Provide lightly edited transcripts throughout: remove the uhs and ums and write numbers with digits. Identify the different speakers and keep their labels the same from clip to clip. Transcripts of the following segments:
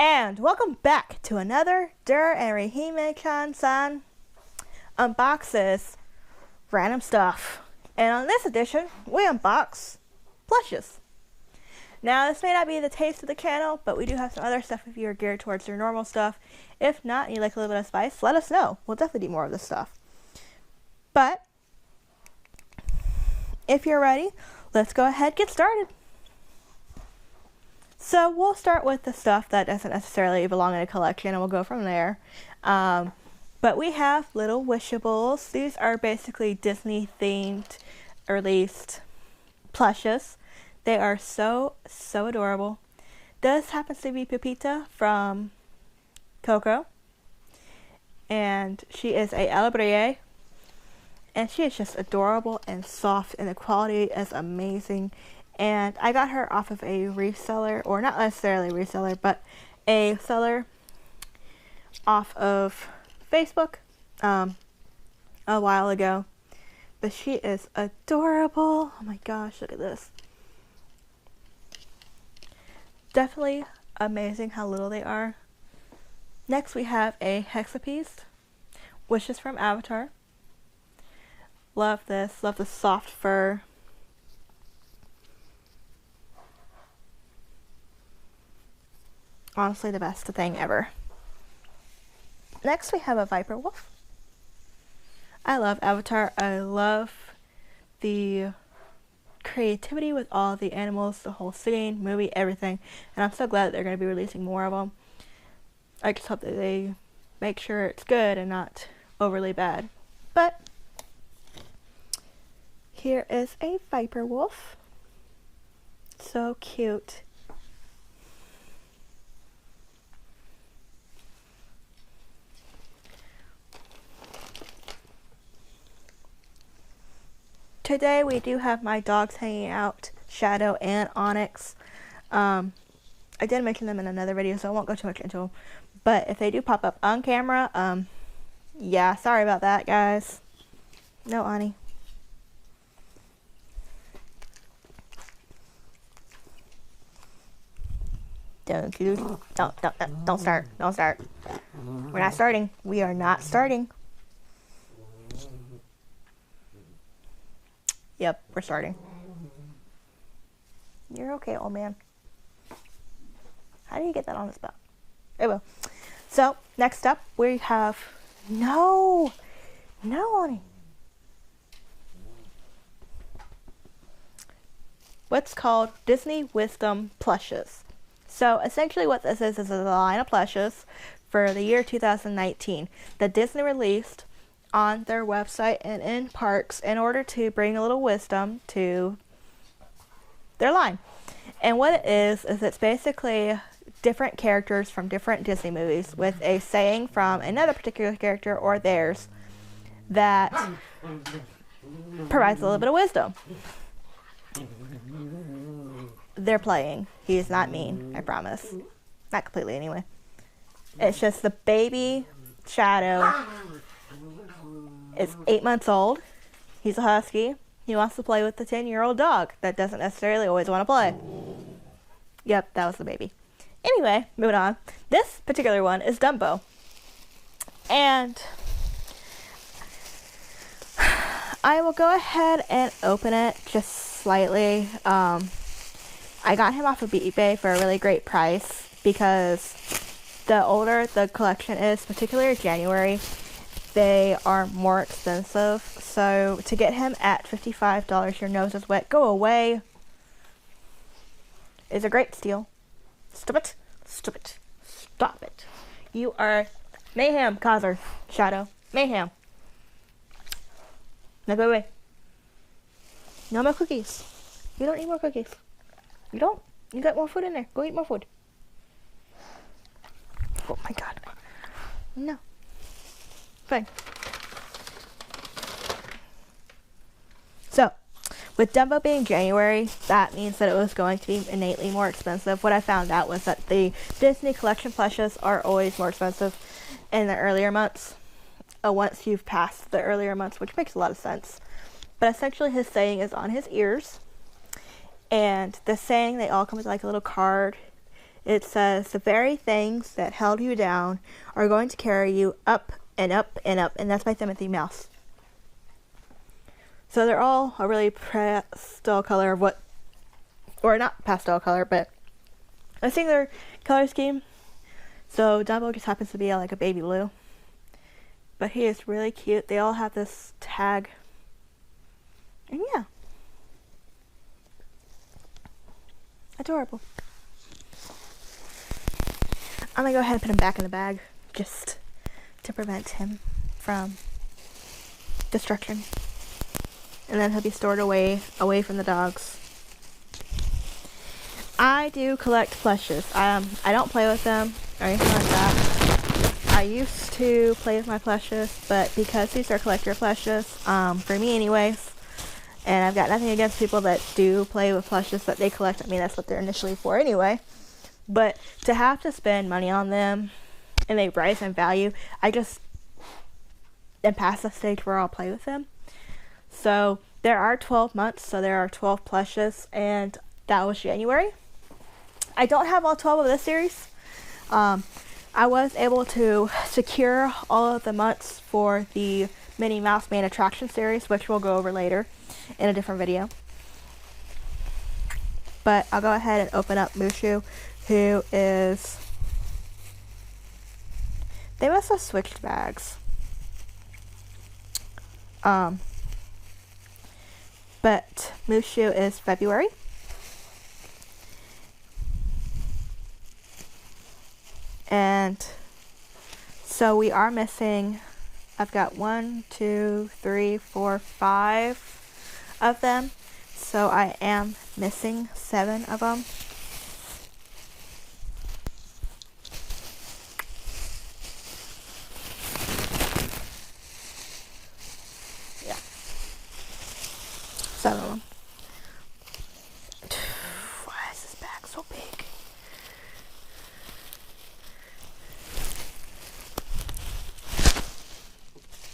Speaker 1: And welcome back to another Der and Rihimesama Unboxes random stuff. And on this edition, we unbox Plushes. Now, this may not be the taste of the channel, but we do have some other stuff if you are geared towards your normal stuff. If not, and you like a little bit of spice, let us know. We'll definitely do more of this stuff. But if you're ready, let's go ahead and get started. So we'll start with the stuff that doesn't necessarily belong in a collection, and we'll go from there. But we have little Wishables. These are basically Disney-themed, released plushes. They are so adorable. This happens to be Pepita from Coco, and she is a Alienware, and she is just adorable and soft, and the quality is amazing. And I got her off of a reseller, or not necessarily a reseller, but a seller off of Facebook a while ago. But she is adorable. Oh my gosh, look at this. Definitely amazing how little they are. Next we have a Hexapiece, which is from Avatar. Love this. Love the soft fur. Honestly, the best thing ever. Next, we have a Viper Wolf. I love Avatar. I love the creativity with all the animals, the whole scene, movie, everything. And I'm so glad that they're going to be releasing more of them. I just hope that they make sure it's good and not overly bad. But here is a Viper Wolf. So cute. Today we do have my dogs hanging out, Shadow and Onyx. I did mention them in another video, so I won't go too much into them. But if they do pop up on camera, yeah, sorry about that, guys. No, Ani. Don't start. Don't start. We're not starting. We are not starting. Yep, we're starting. You're okay, old man. How do you get that on the spot? It will. So, next up, we have... No, Ani. What's called Disney Wisdom Plushes. So, essentially what this is a line of plushes for the year 2019 that Disney released on their website and in parks in order to bring a little wisdom to their line. And what it is it's basically different characters from different Disney movies with a saying from another particular character or theirs that provides a little bit of wisdom. They're playing. He is not mean, I promise. Not completely anyway. It's just the baby Shadow is 8 months old. He's a husky. He wants to play with the 10-year-old dog that doesn't necessarily always want to play. Yep, that was the baby. Anyway, moving on. This particular one is Dumbo. And I will go ahead and open it just slightly. I got him off of eBay for a really great price because the older the collection is, particularly January, they are more expensive. So to get him at $55, your nose is wet, go away, is a great steal. Stop it. Stop it. Stop it. You are mayhem causer, Shadow. Mayhem. Now go away. No more cookies. You don't need more cookies. You don't. You got more food in there. Go eat more food. Oh my god. No. Fine. So, with Dumbo being January, that means that it was going to be innately more expensive. What I found out was that the Disney collection plushes are always more expensive in the earlier months. Once you've passed the earlier months, which makes a lot of sense. But essentially his saying is on his ears. And the saying, they all come with like a little card. it says, the very things that held you down are going to carry you up and up and up. And that's by Timothy Mouse. So they're all a really pastel color of what, or not pastel color, but I think their color scheme. So Dumbo just happens to be like a baby blue. But he is really cute. They all have this tag. And yeah. Adorable. I'm gonna go ahead and put him back in the bag just to prevent him from destruction. And then he'll be stored away from the dogs. I do collect plushes. I don't play with them or anything like that. I used to play with my plushes, but because these are collector plushes, for me anyways, and I've got nothing against people that do play with plushes that they collect. I mean, that's what they're initially for anyway. But to have to spend money on them and they rise in value, I just am past the stage where I'll play with them. So there are 12 months, so there are 12 plushes, and that was January. I don't have all 12 of this series. I was able to secure all of the months for the Minnie Mouse Main Attraction series, which we'll go over later in a different video. But I'll go ahead and open up Mushu, who is... They must have switched bags. But Mushu is February. And so we are missing, I've got 1, 2, 3, 4, 5 of them. So I am missing 7 of them. Yeah. 7 of them. Why is this bag so big?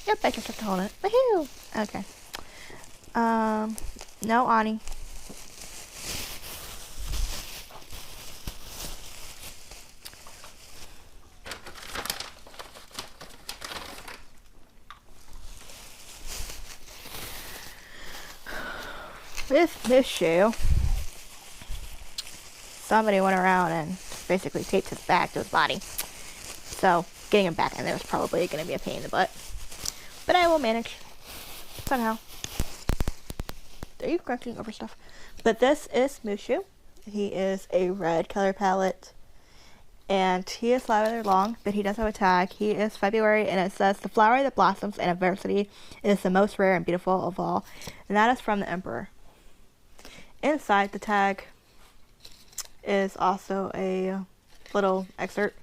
Speaker 1: Yep, I can start to hold it. Woohoo! Okay. No Ani. With this shoe, somebody went around and basically taped his back to his body. So, getting him back in there is probably going to be a pain in the butt. But I will manage. Somehow. Are you crunching over stuff? But this is Mushu. He is a red color palette. And he is rather long, but he does have a tag. He is February, and it says, the flower that blossoms in adversity is the most rare and beautiful of all. And that is from the Emperor. Inside the tag is also a little excerpt.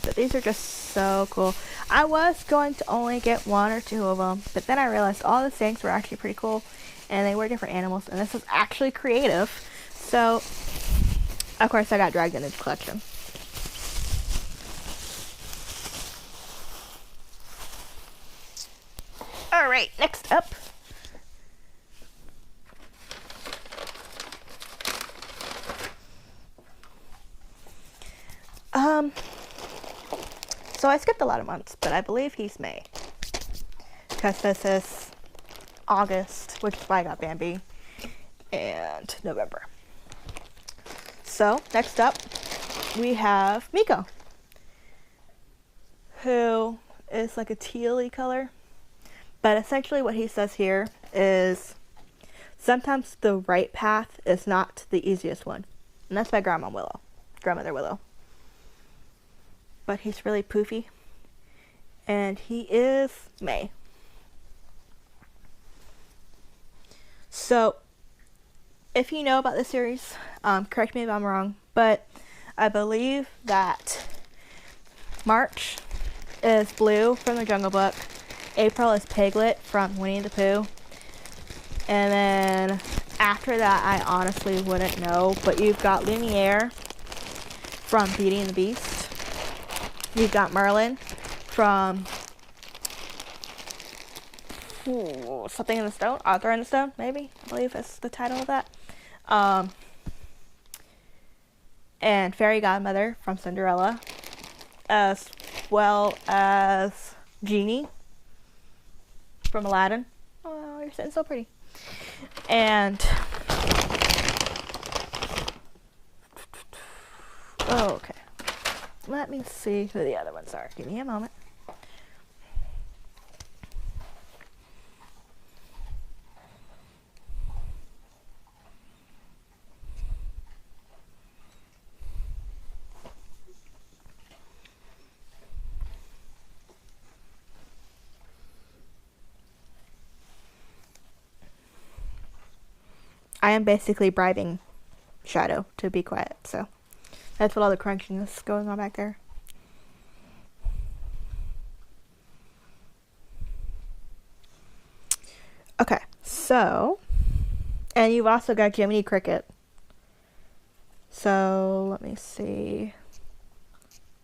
Speaker 1: But these are just so cool. I was going to only get 1 or 2 of them, but then I realized all the things were actually pretty cool, and they were different animals, and this was actually creative. So, of course, I got dragged into the collection. Alright, next up. So I skipped a lot of months, but I believe he's May. Because this is August, which is why I got Bambi, and November. So, next up, we have Miko, who is like a tealy color. But essentially what he says here is, sometimes the right path is not the easiest one. And that's by Grandmother Willow. But he's really poofy. And he is May. So, if you know about this series, correct me if I'm wrong, but I believe that March is Blue from the Jungle Book, April is Piglet from Winnie the Pooh, and then after that I honestly wouldn't know, but you've got Lumiere from Beauty and the Beast. You've got Merlin from something in the Stone, Arthur in the Stone, maybe, I believe that's the title of that. And Fairy Godmother from Cinderella, as well as Genie from Aladdin. Oh, you're sitting so pretty. And okay, let me see who the other ones are. Give me a moment. I am basically bribing Shadow to be quiet, so that's what all the crunching is going on back there. Okay, so, and you've also got Jiminy Cricket. So let me see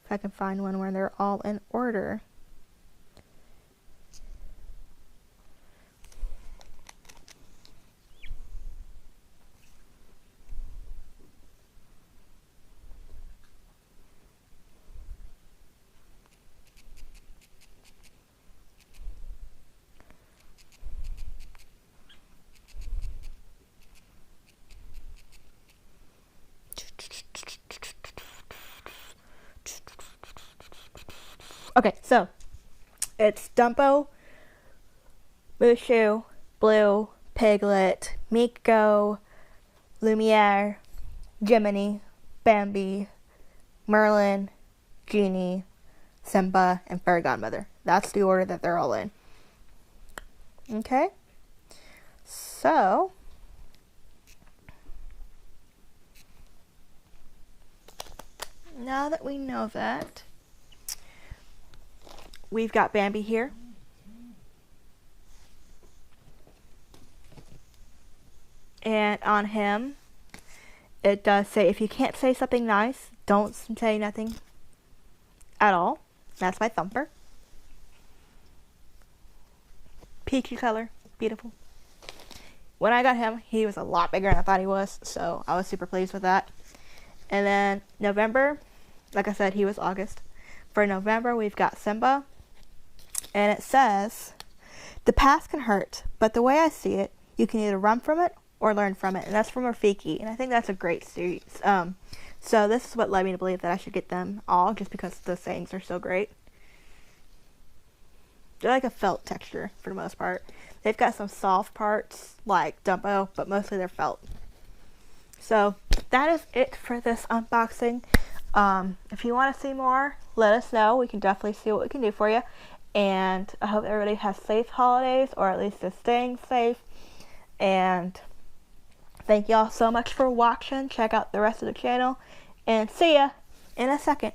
Speaker 1: if I can find one where they're all in order. Okay, so it's Dumbo, Mushu, Blue, Piglet, Miko, Lumiere, Jiminy, Bambi, Merlin, Genie, Simba, and Fairy Godmother. That's the order that they're all in. Okay, so now that we know that, we've got Bambi here. And on him, it does say, if you can't say something nice, don't say nothing at all. That's my Thumper. Peachy color. Beautiful. When I got him, he was a lot bigger than I thought he was, so I was super pleased with that. And then November, like I said, he was August. For November, we've got Simba. And it says, the past can hurt, but the way I see it, you can either run from it or learn from it. And that's from Rafiki. And I think that's a great series. So this is what led me to believe that I should get them all, just because the sayings are so great. They're like a felt texture for the most part. They've got some soft parts like Dumbo, but mostly they're felt. So that is it for this unboxing. If you want to see more, let us know. We can definitely see what we can do for you. And I hope everybody has safe holidays, or at least is staying safe. And thank y'all so much for watching. Check out the rest of the channel, and see ya in a second.